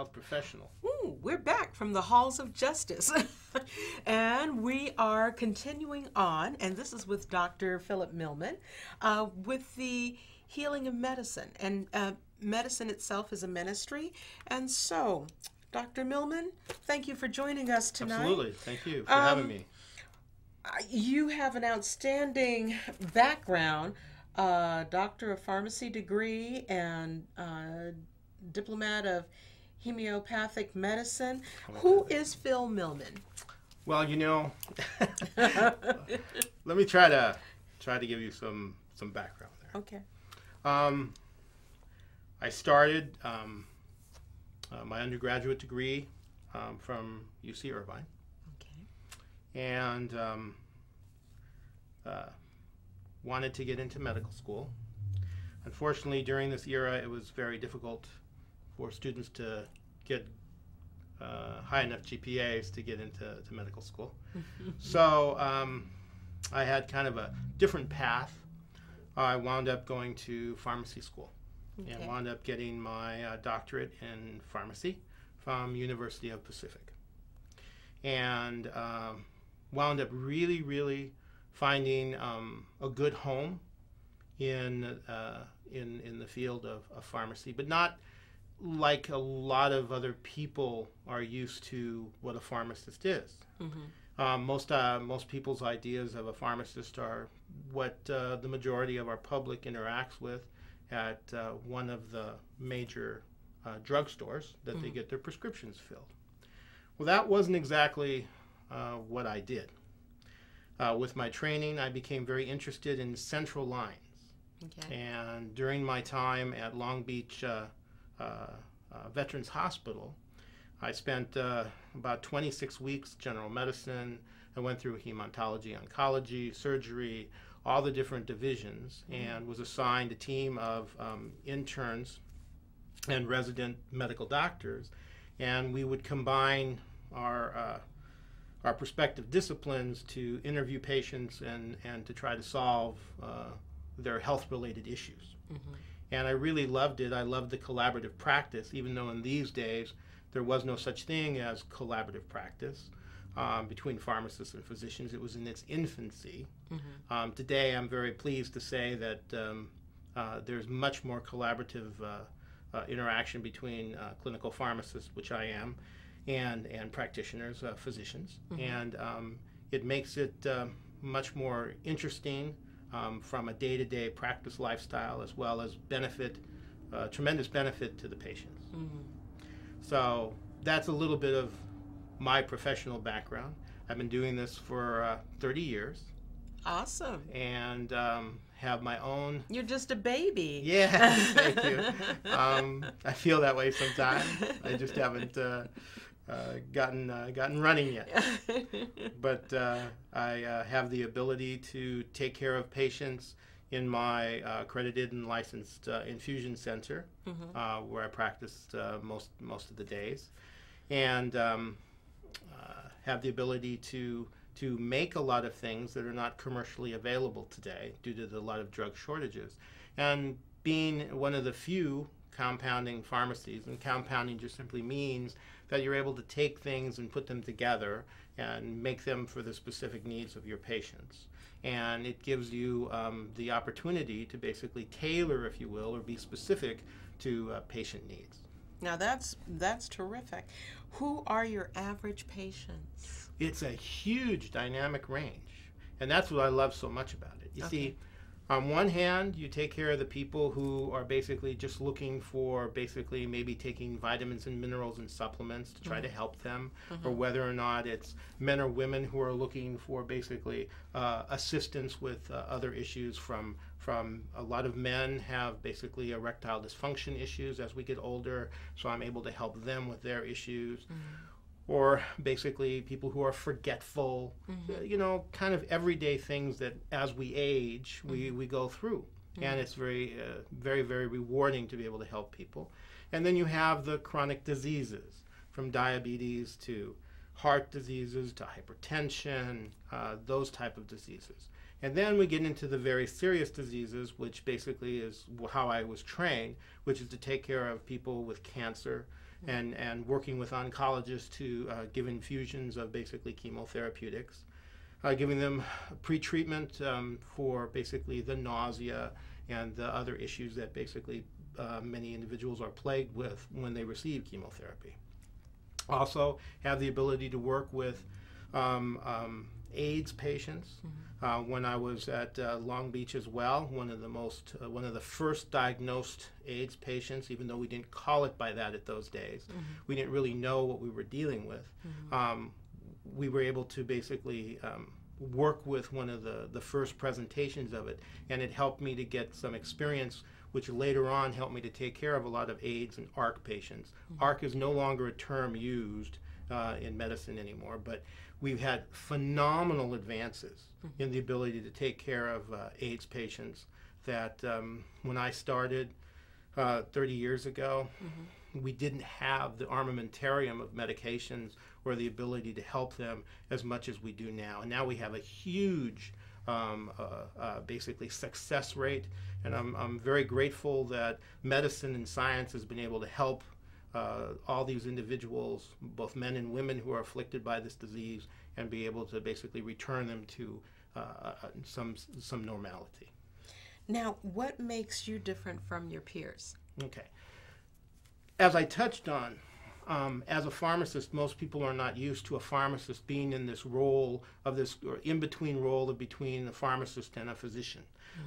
health professional. Ooh, we're back from the halls of justice. And we are continuing on, and this is with Dr. Philip Millman, with the healing of medicine. And medicine itself is a ministry. And so, Dr. Millman, thank you for joining us tonight. Absolutely. Thank you for having me. You have an outstanding background, doctor of pharmacy degree and diplomat of homeopathic medicine. Who is Phil Millman? Well, you know, let me try to give you some background there. Okay. I started my undergraduate degree from UC Irvine. And wanted to get into medical school. Unfortunately, during this era, it was very difficult for students to get high enough GPAs to get into medical school. So I had kind of a different path. I wound up going to pharmacy school and wound up getting my doctorate in pharmacy from University of Pacific. And wound up really finding a good home in the field of pharmacy, but not like a lot of other people are used to what a pharmacist is. Most people's ideas of a pharmacist are what the majority of our public interacts with at one of the major drugstores that they get their prescriptions filled. Well, that wasn't exactly what I did. With my training, I became very interested in central lines. And during my time at Long Beach Veterans Hospital, I spent about 26 weeks general medicine. I went through hematology, oncology, surgery, all the different divisions, and was assigned a team of interns and resident medical doctors. And we would combine our prospective disciplines to interview patients and to try to solve their health-related issues. And I really loved it. I loved the collaborative practice, even though in these days there was no such thing as collaborative practice between pharmacists and physicians. It was in its infancy. Today I'm very pleased to say that there's much more collaborative interaction between clinical pharmacists, which I am, and practitioners, physicians, and it makes it much more interesting from a day-to-day practice lifestyle, as well as tremendous benefit to the patients. So that's a little bit of my professional background. I've been doing this for 30 years. Awesome. And have my own... You're just a baby. Yeah, thank you. I feel that way sometimes. I just haven't gotten running yet. But I have the ability to take care of patients in my accredited and licensed infusion center, where I practiced most of the days, and have the ability to make a lot of things that are not commercially available today due to a lot of drug shortages. And being one of the few compounding pharmacies, and compounding just simply means that you're able to take things and put them together and make them for the specific needs of your patients. And it gives you the opportunity to basically tailor, if you will, or be specific to patient needs. Now that's terrific. Who are your average patients? It's a huge dynamic range, and that's what I love so much about it. You see, on one hand, you take care of the people who are basically just looking for basically maybe taking vitamins and minerals and supplements to try to help them, or whether or not it's men or women who are looking for basically assistance with other issues from a lot of men have basically erectile dysfunction issues as we get older, so I'm able to help them with their issues. Or basically people who are forgetful, you know, kind of everyday things that as we age, we go through. And it's very rewarding to be able to help people. And then you have the chronic diseases, from diabetes to heart diseases to hypertension, those type of diseases. And then we get into the very serious diseases, which basically is how I was trained, which is to take care of people with cancer and working with oncologists to give infusions of basically chemotherapeutics, giving them pre-treatment for basically the nausea and the other issues that basically many individuals are plagued with when they receive chemotherapy. Also have the ability to work with AIDS patients. When I was at Long Beach as well, one of the first diagnosed AIDS patients, even though we didn't call it by that at those days, we didn't really know what we were dealing with. We were able to basically work with one of the first presentations of it, and it helped me to get some experience, which later on helped me to take care of a lot of AIDS and ARC patients. ARC is no longer a term used in medicine anymore, but we've had phenomenal advances in the ability to take care of AIDS patients that when I started 30 years ago, we didn't have the armamentarium of medications or the ability to help them as much as we do now. And now we have a huge basically success rate, and I'm very grateful that medicine and science has been able to help all these individuals, both men and women who are afflicted by this disease, and be able to basically return them to some normality. Now, what makes you different from your peers? Okay. As I touched on, as a pharmacist, most people are not used to a pharmacist being in this role of this, or in-between role of between a pharmacist and a physician.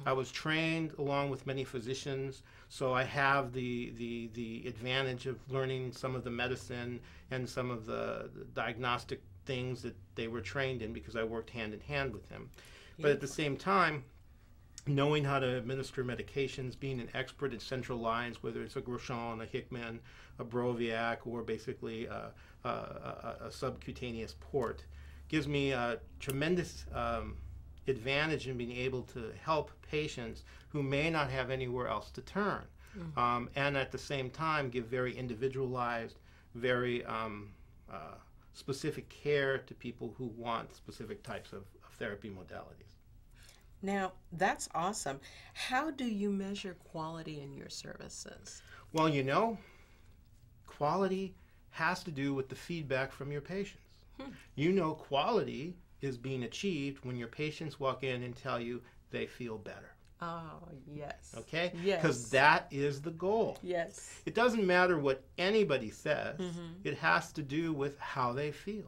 I was trained along with many physicians, so I have the advantage of learning some of the medicine and some of the diagnostic things that they were trained in because I worked hand in hand with them. But at the same time, knowing how to administer medications, being an expert in central lines, whether it's a Grosjean, a Hickman, a Broviac, or basically a subcutaneous port, gives me a tremendous advantage in being able to help patients who may not have anywhere else to turn. And at the same time give very individualized, very specific care to people who want specific types of therapy modalities. Now, that's awesome. How do you measure quality in your services? Well, you know, quality has to do with the feedback from your patients. You know, quality is being achieved when your patients walk in and tell you they feel better. Oh, yes. Okay? Yes. Because that is the goal. Yes. It doesn't matter what anybody says. It has to do with how they feel.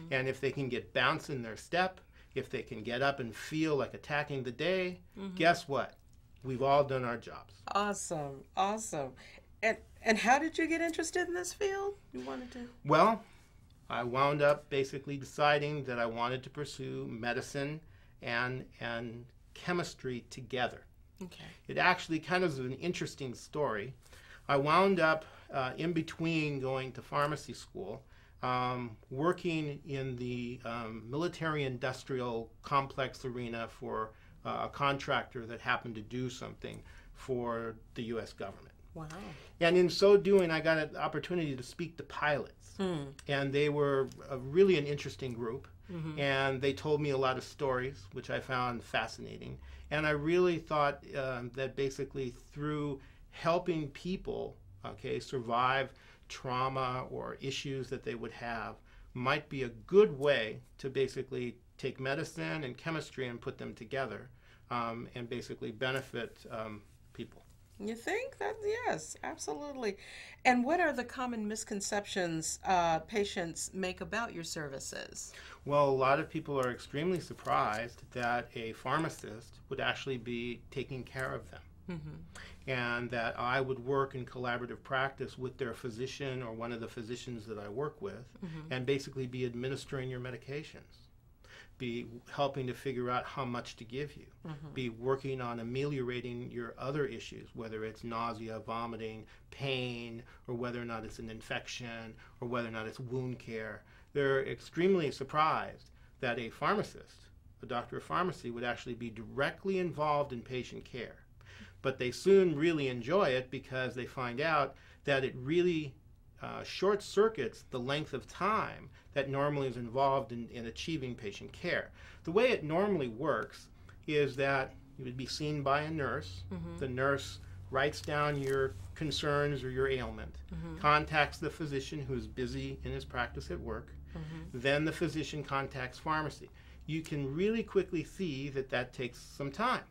And if they can get bounce in their step, if they can get up and feel like attacking the day, guess what? We've all done our jobs. Awesome. Awesome. And how did you get interested in this field? You wanted to? Well, I wound up basically deciding that I wanted to pursue medicine and chemistry together. Okay. It actually kind of is an interesting story. I wound up in between going to pharmacy school, working in the military-industrial complex arena for a contractor that happened to do something for the U.S. government. Wow. And in so doing, I got an opportunity to speak to pilots. And they were really an interesting group. And they told me a lot of stories, which I found fascinating. And I really thought that basically through helping people, survive trauma or issues that they would have, might be a good way to basically take medicine and chemistry and put them together and basically benefit people. You think that? Yes, absolutely. And what are the common misconceptions patients make about your services? Well, a lot of people are extremely surprised that a pharmacist would actually be taking care of them. And that I would work in collaborative practice with their physician or one of the physicians that I work with and basically be administering your medications, be helping to figure out how much to give you, be working on ameliorating your other issues, whether it's nausea, vomiting, pain, or whether or not it's an infection, or whether or not it's wound care. They're extremely surprised that a pharmacist, a doctor of pharmacy, would actually be directly involved in patient care. But they soon really enjoy it because they find out that it really short circuits the length of time that normally is involved in achieving patient care. The way it normally works is that you would be seen by a nurse. The nurse writes down your concerns or your ailment, contacts the physician who's busy in his practice at work, then the physician contacts pharmacy. You can really quickly see that that takes some time.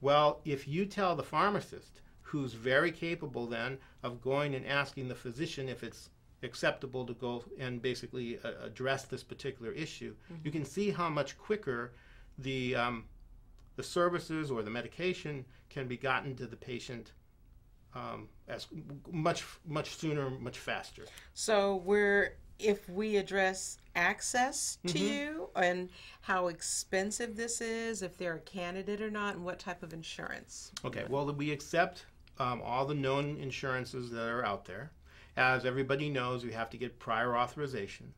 Well, if you tell the pharmacist, who's very capable then of going and asking the physician if it's acceptable to go and basically address this particular issue, you can see how much quicker the services or the medication can be gotten to the patient as much sooner, much faster. So if we address access to you and how expensive this is, if they're a candidate or not, and what type of insurance. Okay, well, we accept all the known insurances that are out there. As everybody knows, we have to get prior authorizations.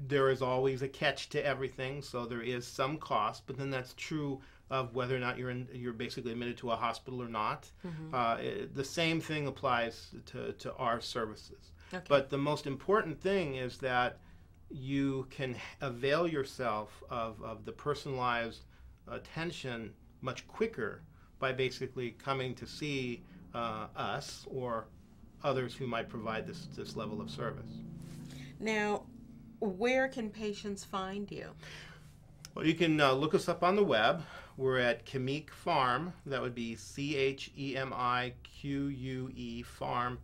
There is always a catch to everything, so there is some cost, but then that's true of whether or not you're basically admitted to a hospital or not. The same thing applies to our services. But the most important thing is that you can avail yourself of the personalized attention much quicker by basically coming to see us or others who might provide this level of service. Now, where can patients find you? Well, you can look us up on the web. We're at Chemique Pharm. That would be CHEMIQUE Pharm,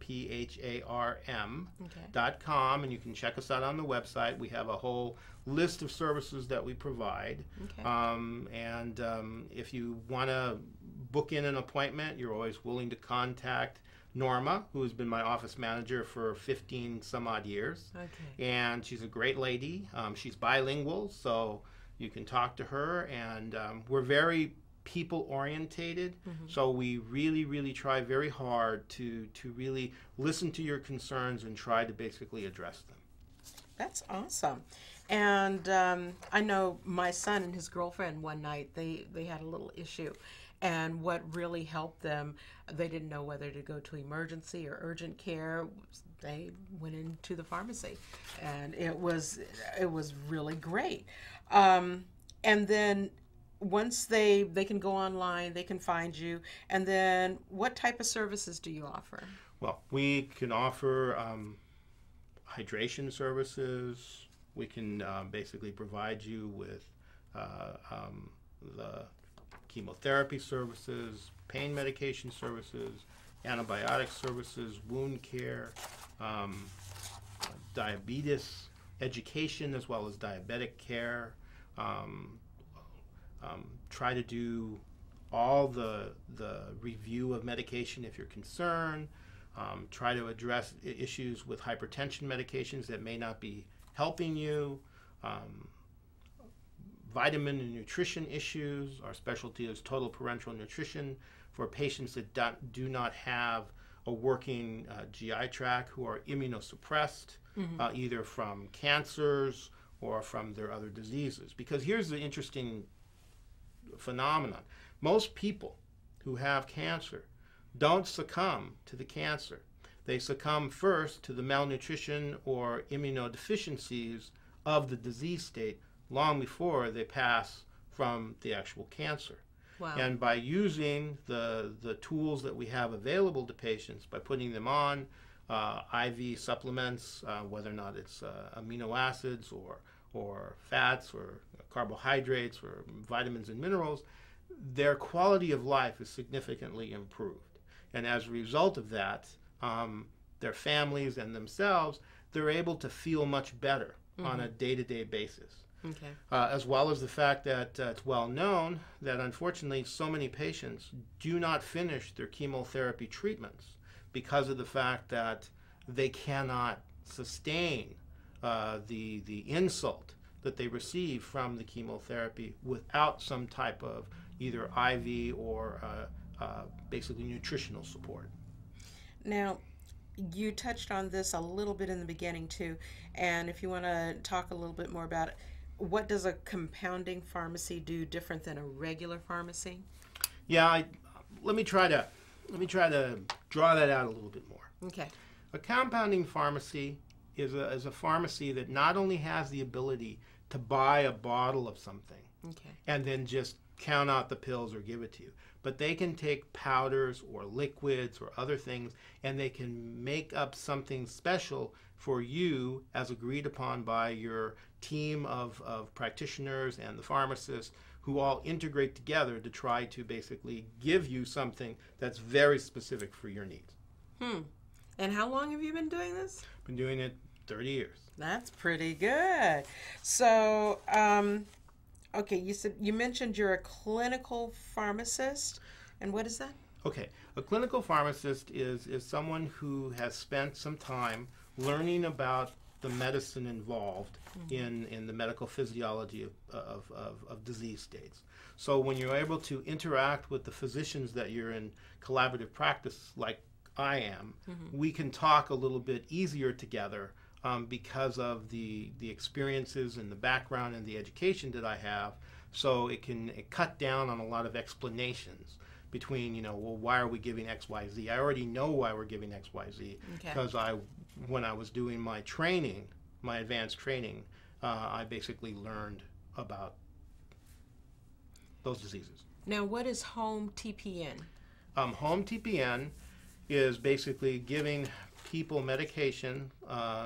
PHARM.com, and you can check us out on the website. We have a whole list of services that we provide. If you want to book in an appointment, you're always willing to contact Norma, who has been my office manager for 15 some odd years. And she's a great lady. She's bilingual, so you can talk to her, and we're very people orientated, so we really try very hard to really listen to your concerns and try to basically address them. That's awesome. And I know my son and his girlfriend one night, they had a little issue. And what really helped them, they didn't know whether to go to emergency or urgent care. They went into the pharmacy, and it was really great. And then once they can go online, they can find you. And then what type of services do you offer? Well, we can offer hydration services. We can basically provide you with the chemotherapy services, pain medication services, antibiotic services, wound care, diabetes education, as well as diabetic care. Try to do all the review of medication if you're concerned. Try to address issues with hypertension medications that may not be helping you. Vitamin and nutrition issues. Our specialty is total parenteral nutrition for patients that do not have a working GI tract, who are immunosuppressed, either from cancers or from their other diseases. Because here's the interesting phenomenon. Most people who have cancer don't succumb to the cancer. They succumb first to the malnutrition or immunodeficiencies of the disease state long before they pass from the actual cancer. Wow. And by using the tools that we have available to patients, by putting them on IV supplements, whether or not it's amino acids or fats or carbohydrates or vitamins and minerals, their quality of life is significantly improved. And as a result of that, their families and themselves, they're able to feel much better on a day-to-day basis. As well as the fact that it's well known that unfortunately so many patients do not finish their chemotherapy treatments because of the fact that they cannot sustain the insult that they receive from the chemotherapy without some type of either IV or basically nutritional support. Now, you touched on this a little bit in the beginning too, and if you want to talk a little bit more about it, what does a compounding pharmacy do different than a regular pharmacy? Yeah, let me try to draw that out a little bit more. Okay. A compounding pharmacy is a pharmacy that not only has the ability to buy a bottle of something Okay. and then just count out the pills or give it to you. But they can take powders or liquids or other things, and they can make up something special for you as agreed upon by your team of practitioners and the pharmacists, who all integrate together to try to basically give you something that's very specific for your needs. And how long have you been doing this? Been doing it 30 years. That's pretty good. So, okay, you mentioned you're a clinical pharmacist, and what is that? Okay, a clinical pharmacist is someone who has spent some time learning about the medicine involved in the medical physiology of disease states. So when you're able to interact with the physicians that you're in collaborative practice, like I am, we can talk a little bit easier together because of the experiences and the background and the education that I have. So it cut down on a lot of explanations between, well, why are we giving X, Y, Z? I already know why we're giving X, Y, Z, because when I was doing my training, my advanced training, I basically learned about those diseases. Now, what is home TPN? Home TPN is basically giving people medication,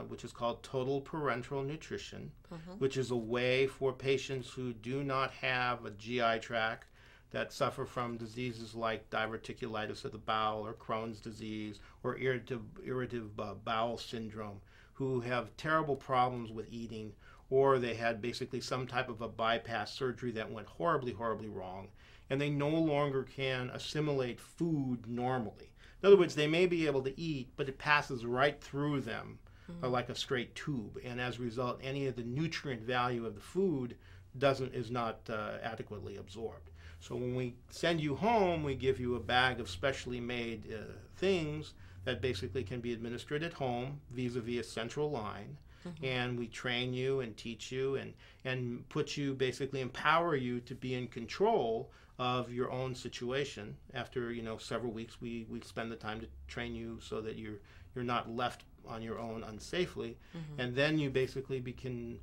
which is called total parenteral nutrition, which is a way for patients who do not have a GI tract, that suffer from diseases like diverticulitis of the bowel or Crohn's disease or irritable bowel syndrome, who have terrible problems with eating, or they had basically some type of a bypass surgery that went horribly, horribly wrong, and they no longer can assimilate food normally. In other words, they may be able to eat, but it passes right through them like a straight tube, and as a result, any of the nutrient value of the food is not adequately absorbed. So when we send you home, we give you a bag of specially made things that basically can be administered at home vis-a-vis a central line. And we train you and teach you and put you, basically empower you to be in control of your own situation. After several weeks, we spend the time to train you so that you're not left on your own unsafely. And then you basically can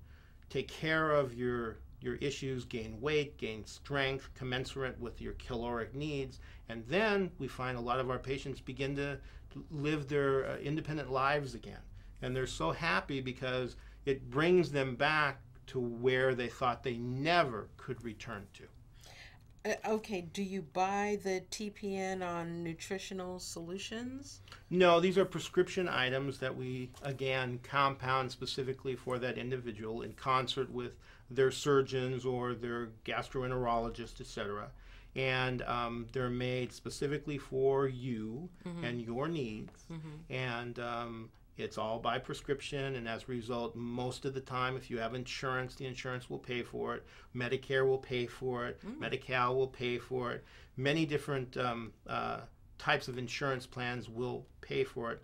take care of your issues, gain weight, gain strength commensurate with your caloric needs, and then we find a lot of our patients begin to live their independent lives again. And they're so happy because it brings them back to where they thought they never could return to. Okay, do you buy the TPN on nutritional solutions? No, these are prescription items that we, again, compound specifically for that individual in concert with their surgeons or their gastroenterologist, etc. And they're made specifically for you and your needs. And it's all by prescription, and as a result, most of the time, if you have insurance, the insurance will pay for it. Medicare will pay for it. Medi-Cal will pay for it. Many different types of insurance plans will pay for it.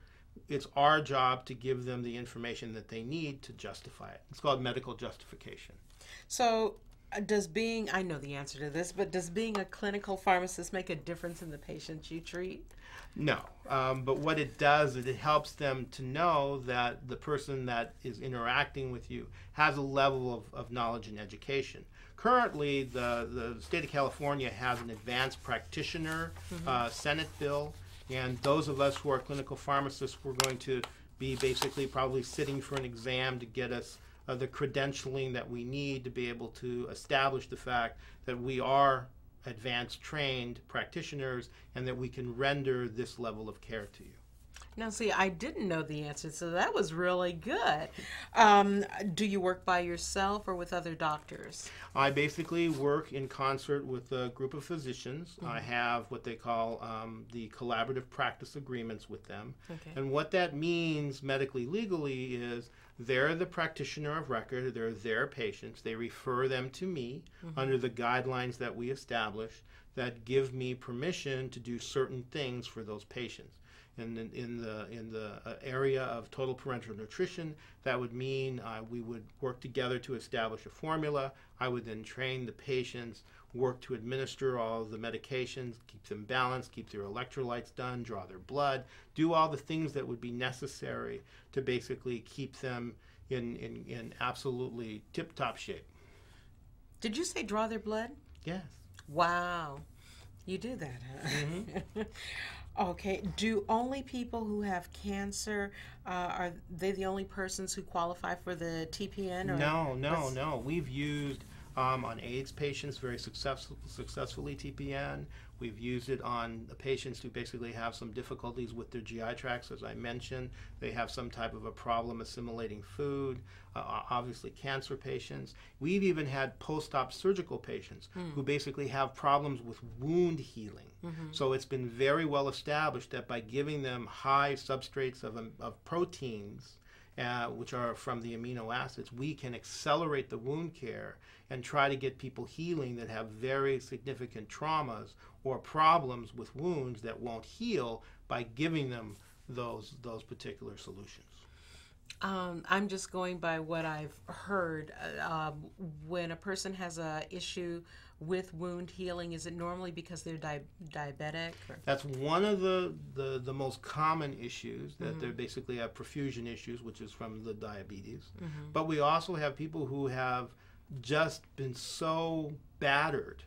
It's our job to give them the information that they need to justify it. It's called medical justification. So I know the answer to this, but does being a clinical pharmacist make a difference in the patients you treat? No, but what it does is it helps them to know that the person that is interacting with you has a level of knowledge and education. Currently, the state of California has an advanced practitioner Senate bill, and those of us who are clinical pharmacists, we're going to be basically probably sitting for an exam to get us the credentialing that we need to be able to establish the fact that we are advanced trained practitioners and that we can render this level of care to you. Now, see, I didn't know the answer, so that was really good. Do you work by yourself or with other doctors? I basically work in concert with a group of physicians. I have what they call the collaborative practice agreements with them. And what that means medically, legally is they're the practitioner of record, they're their patients. They refer them to me under the guidelines that we establish that give me permission to do certain things for those patients. And in the area of total parenteral nutrition, that would mean we would work together to establish a formula. I would then train the patients, work to administer all of the medications, keep them balanced, keep their electrolytes done, draw their blood, do all the things that would be necessary to basically keep them in absolutely tip-top shape. Did you say draw their blood? Yes. Wow. You do that, huh? Mm-hmm. Okay. Do only people who have cancer, are they the only persons who qualify for the TPN? Or No. We've used on AIDS patients very successfully TPN. We've used it on the patients who basically have some difficulties with their GI tracts, as I mentioned. They have some type of a problem assimilating food. Obviously, cancer patients. We've even had post-op surgical patients who basically have problems with wound healing. So it's been very well established that by giving them high substrates of proteins, which are from the amino acids, we can accelerate the wound care and try to get people healing that have very significant traumas or problems with wounds that won't heal by giving them those particular solutions. I'm just going by what I've heard. When a person has a issue with wound healing, is it normally because they're diabetic? Or? That's one of the most common issues, that they basically have perfusion issues, which is from the diabetes. But we also have people who have just been so battered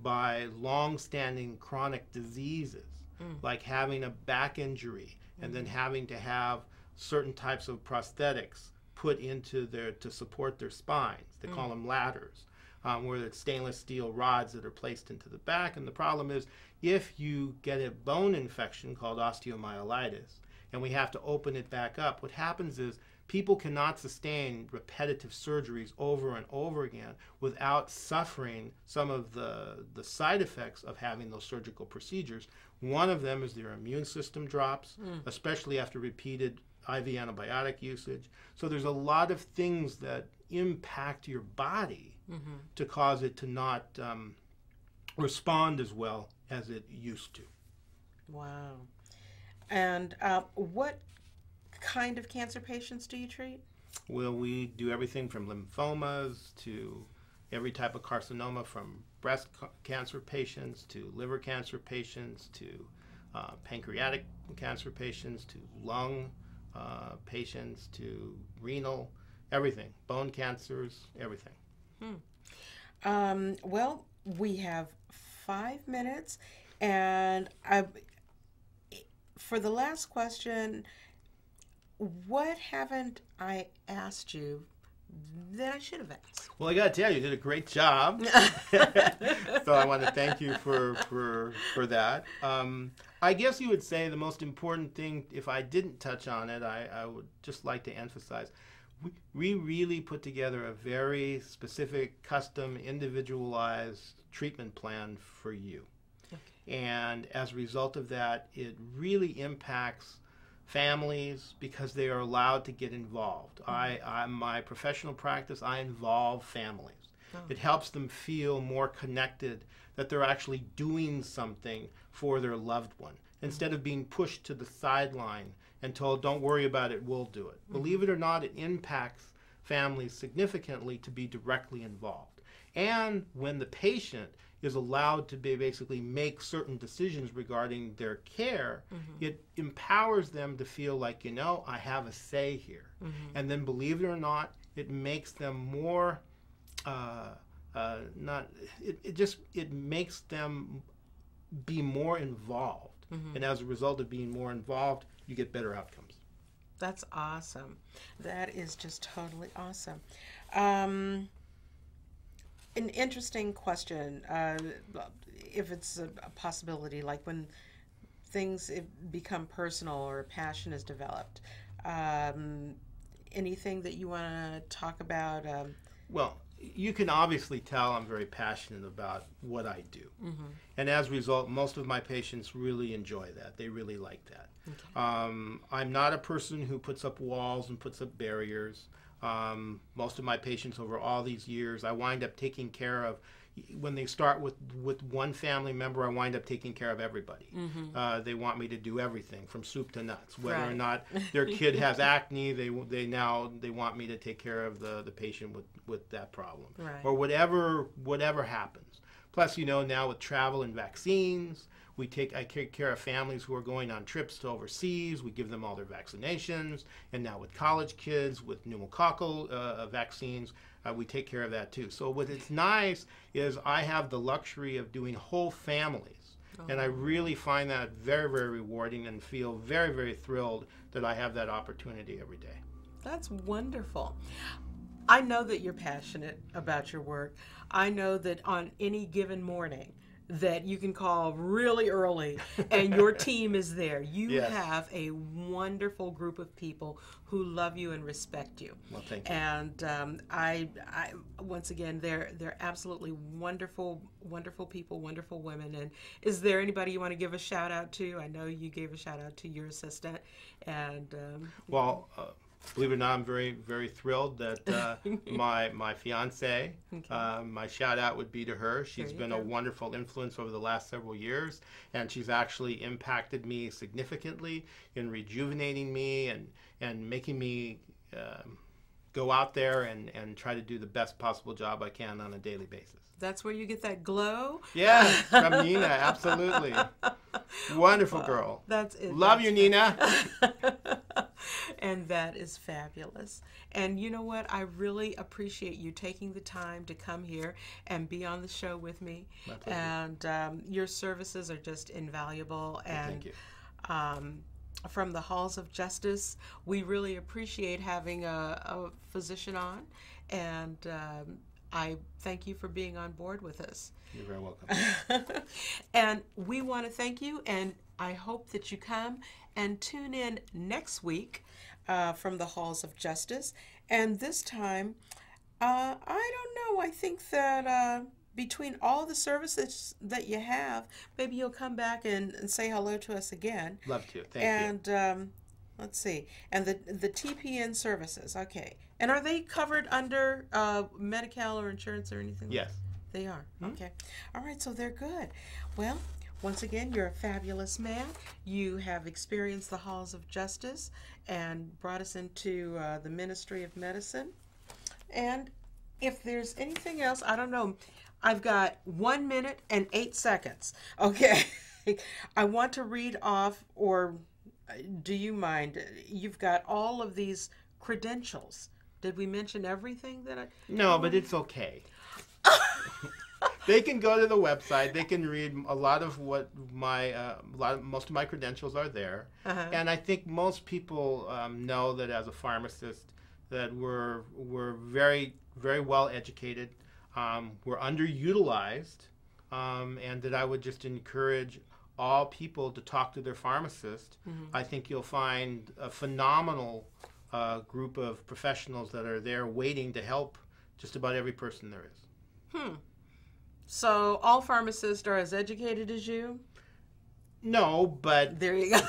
by long-standing chronic diseases, like having a back injury and then having to have certain types of prosthetics put into to support their spines. They call them ladders, where it's stainless steel rods that are placed into the back. And the problem is, if you get a bone infection called osteomyelitis and we have to open it back up, what happens is people cannot sustain repetitive surgeries over and over again without suffering some of the side effects of having those surgical procedures. One of them is their immune system drops, especially after repeated IV antibiotic usage. So there's a lot of things that impact your body to cause it to not respond as well as it used to. Wow. And what kind of cancer patients do you treat? Well, we do everything from lymphomas to every type of carcinoma, from breast cancer patients to liver cancer patients to pancreatic cancer patients to lung patients to renal, everything, bone cancers, everything. Well, we have 5 minutes, and for the last question, what haven't I asked you that I should have asked? Well, I got to tell you, you did a great job. So I want to thank you for that. I guess you would say the most important thing, if I didn't touch on it, I would just like to emphasize, we really put together a very specific, custom, individualized treatment plan for you. Okay. And as a result of that, it really impacts families because they are allowed to get involved. My professional practice, I involve families. It helps them feel more connected, that they're actually doing something for their loved one, instead of being pushed to the sideline and told, don't worry about it, we'll do it. Believe it or not, it impacts families significantly to be directly involved. And when the patient is allowed to basically make certain decisions regarding their care, it empowers them to feel like, I have a say here. And then, believe it or not, it makes them more, it makes them be more involved. And as a result of being more involved, you get better outcomes. That's awesome. That is just totally awesome. An interesting question, if it's a possibility, like when things become personal or a passion is developed, anything that you want to talk about? Well, you can obviously tell I'm very passionate about what I do. And as a result, most of my patients really enjoy that. They really like that. Okay. I'm not a person who puts up walls and puts up barriers. Most of my patients over all these years, I wind up taking care of. When they start with one family member, I wind up taking care of everybody. They want me to do everything from soup to nuts. Whether or not their kid has acne, they want me to take care of the patient with that problem, or whatever happens. Plus, you know, now with travel and vaccines, I take care of families who are going on trips to overseas. We give them all their vaccinations. And now with college kids, with pneumococcal vaccines, we take care of that too. So what is nice is I have the luxury of doing whole families. And I really find that very, very rewarding and feel very, very thrilled that I have that opportunity every day. That's wonderful. I know that you're passionate about your work. I know that on any given morning that you can call really early and your team is there. You Yes. have a wonderful group of people who love you and respect you. Well, thank you. And I once again, they're absolutely wonderful, wonderful people, wonderful women. And is there anybody you want to give a shout out to? I know you gave a shout out to your assistant. And Well, believe it or not, I'm very, very thrilled that my fiance, my shout out would be to her. She's been a wonderful influence over the last several years, and she's actually impacted me significantly in rejuvenating me and making me go out there and try to do the best possible job I can on a daily basis. that's where you get that glow. Yeah, from Nina, absolutely. Wonderful girl. That's it. Love you, Nina. And that is fabulous. And you know what? I really appreciate you taking the time to come here and be on the show with me. My pleasure. And your services are just invaluable. And Thank you. From the Halls of Justice, we really appreciate having a physician on. And I thank you for being on board with us. You're very welcome. And we want to thank you, and I hope that you come and tune in next week from the Halls of Justice. And this time, I don't know, I think that between all the services that you have, maybe you'll come back and say hello to us again. Love to. Thank you. And let's see, and the TPN services, okay. And are they covered under Medi-Cal or insurance or anything? Yes. They are. Okay. All right, so they're good. Well, once again, you're a fabulous man. You have experienced the halls of justice and brought us into the ministry of medicine. And if there's anything else, I don't know. I've got 1 minute and 8 seconds. Okay. I want to read off, or do you mind? You've got all of these credentials. Did we mention everything that I... No, but it's okay. They can go to the website. They can read a lot of what most of my credentials are there. And I think most people know that as a pharmacist that we're very, very well educated. We're underutilized, and that I would just encourage all people to talk to their pharmacist. I think you'll find a phenomenal group of professionals that are there waiting to help just about every person there is. So all pharmacists are as educated as you? No, but There you go.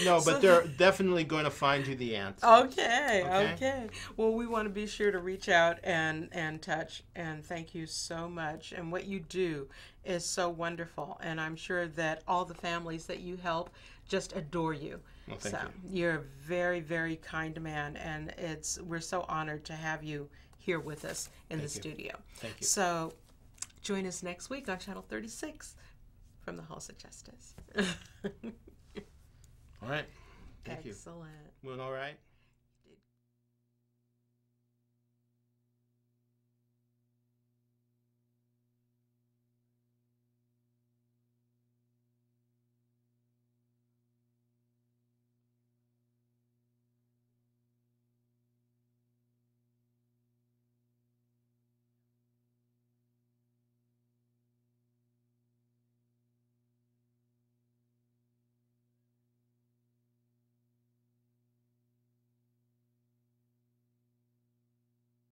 no, but they're definitely going to find you the answer. Okay. Well, we want to be sure to reach out and touch, and thank you so much. And what you do is so wonderful, and I'm sure that all the families that you help just adore you. Well, thank you. You're a very, very kind man, and we're so honored to have you here with us in the studio. Thank you. So join us next week on Channel 36 from the Halls of Justice. All right. Thank you. Excellent. Doing all right?